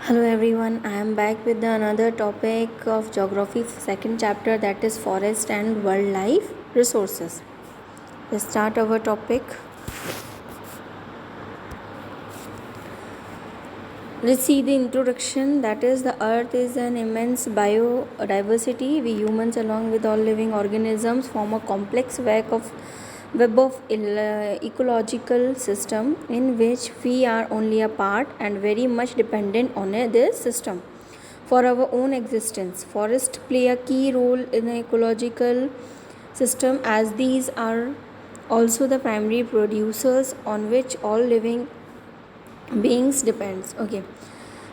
Hello everyone, I am back with another topic of geography second chapter, that is forest and wildlife resources. Let's start our topic. Let's see the introduction, that is the earth is an immense biodiversity. We humans along with all living organisms form a complex web of ecological system in which we are only a part and very much dependent on this system for our own existence. Forests play a key role in the ecological system as these are also the primary producers on which all living beings depends. Okay,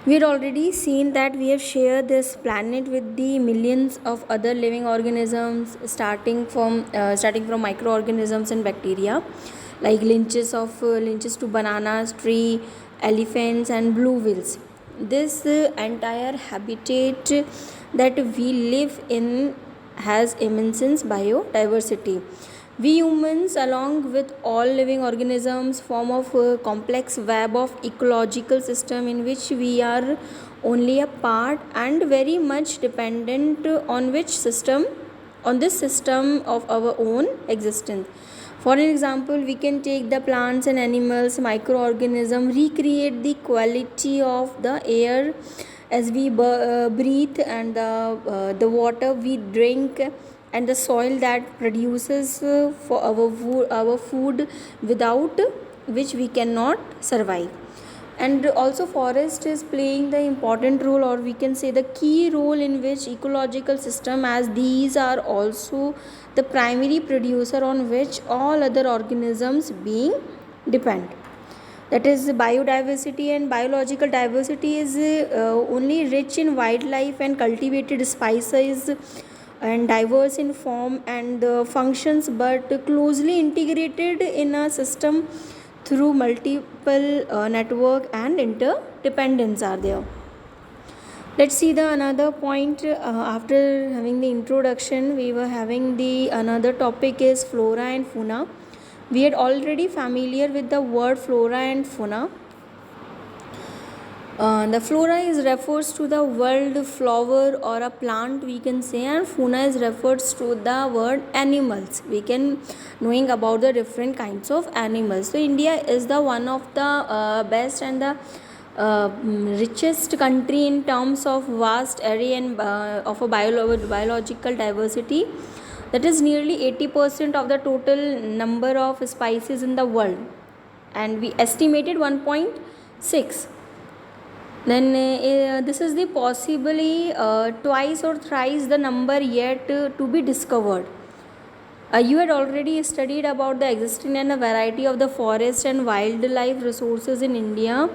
we had already seen that we have shared this planet with the millions of other living organisms, starting from microorganisms and bacteria like lynches to bananas tree, elephants and blue whales. This entire habitat that we live in has immense biodiversity. We humans, along with all living organisms, form a complex web of ecological system in which we are only a part and very much dependent on this system of our own existence. For an example, we can take the plants and animals, microorganisms, recreate the quality of the air as we breathe and the water we drink and the soil that produces for our food without which we cannot survive. And also forest is playing the important role, or we can say the key role in which ecological system, as these are also the primary producer on which all other organisms being depend. That is biodiversity, and biological diversity is only rich in wildlife and cultivated species and diverse in form and functions, but closely integrated in a system through multiple network and interdependence are there. Let's see the another point. After having the introduction, we were having the another topic is flora and fauna. We had already familiar with the word flora and fauna. The flora is refers to the world flower or a plant, we can say, and fauna is refers to the word animals. We can knowing about the different kinds of animals. So India is the one of the best and the richest country in terms of vast area and of a biological diversity. That is nearly 80% of the total number of species in the world, and we estimated 1.6. Then this is the possibly twice or thrice the number yet to be discovered. You had already studied about the existing and a variety of the forest and wildlife resources in India.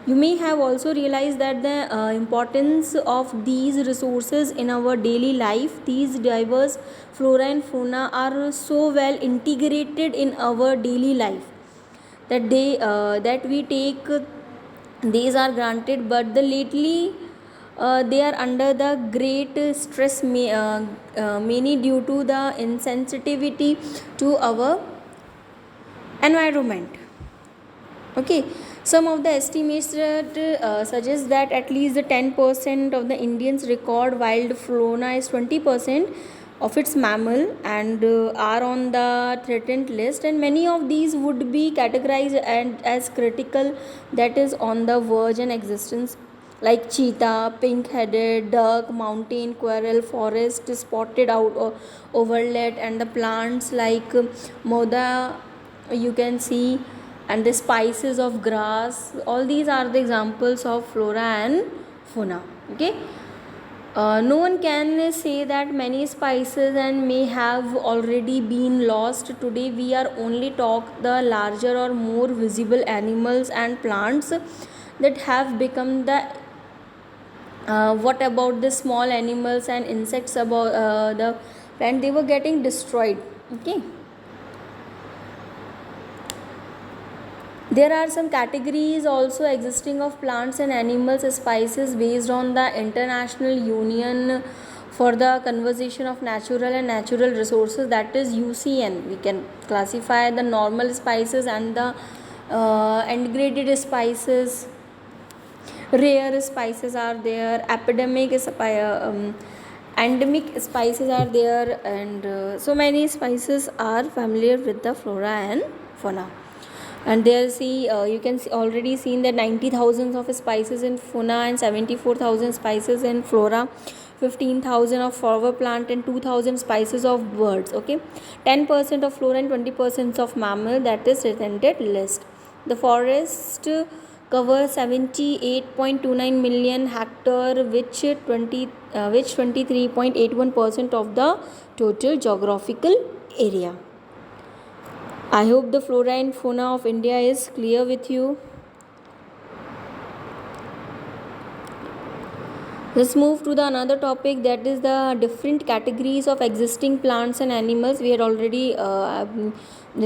You may have also realized that the importance of these resources in our daily life. These diverse flora and fauna are so well integrated in our daily life that we take these are granted, but the lately they are under the great stress, mainly due to the insensitivity to our environment. Okay, some of the estimates that, suggest that at least the 10% of the Indians record wild fauna is 20% of its mammal and are on the threatened list, and many of these would be categorized and as critical, that is on the verge and existence, like cheetah, pink-headed duck, mountain squirrel, forest spotted out overlet, and the plants like moda, you can see, and the spices of grass. All these are the examples of flora and fauna. Okay, no one can say that many spices and may have already been lost. Today we are only talk the larger or more visible animals and plants that have become the what about the small animals and insects about the plant, they were getting destroyed. Okay, there are some categories also existing of plants and animals species based on the International Union for the Conservation of Natural and Natural Resources, that is UCN. We can classify the normal spices and the integrated spices. rare spices are there, endemic spices are there, and so many spices are familiar with the flora and fauna. And there see you can see, already seen that 90,000 of spices in fauna and 74,000 spices in flora, 15,000 of flower plant and 2,000 spices of birds. Okay, 10% of flora and 20% of mammal, that is represented list. The forest covers 78.29 million hectare, which 23.81% of the total geographical area. I hope the flora and fauna of India is clear with you. Let's move to the another topic, that is the different categories of existing plants and animals. We had already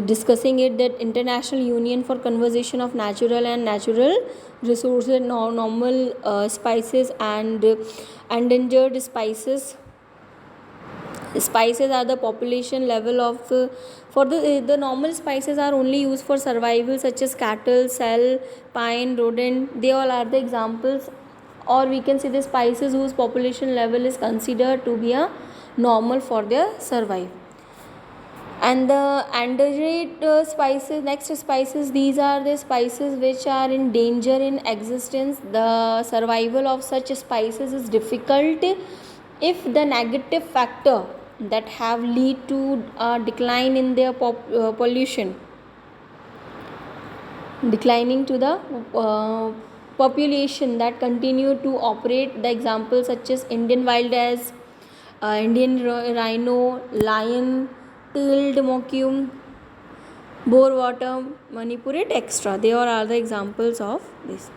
discussing it, that International Union for Conservation of Natural and Natural Resources, normal spices and endangered spices. Spices are the population level of for the normal spices are only used for survival, such as cattle, cell, pine, rodent. They all are the examples, or we can say the spices whose population level is considered to be a normal for their survival. And the endangered spices, next spices, these are the spices which are in danger in existence. The survival of such spices is difficult if the negative factor that have lead to a decline in their pollution, declining to the population that continue to operate. The examples such as Indian wild ass, Indian rhino, lion tailed mocume, boar water, Manipuri, etc. They all are the examples of this.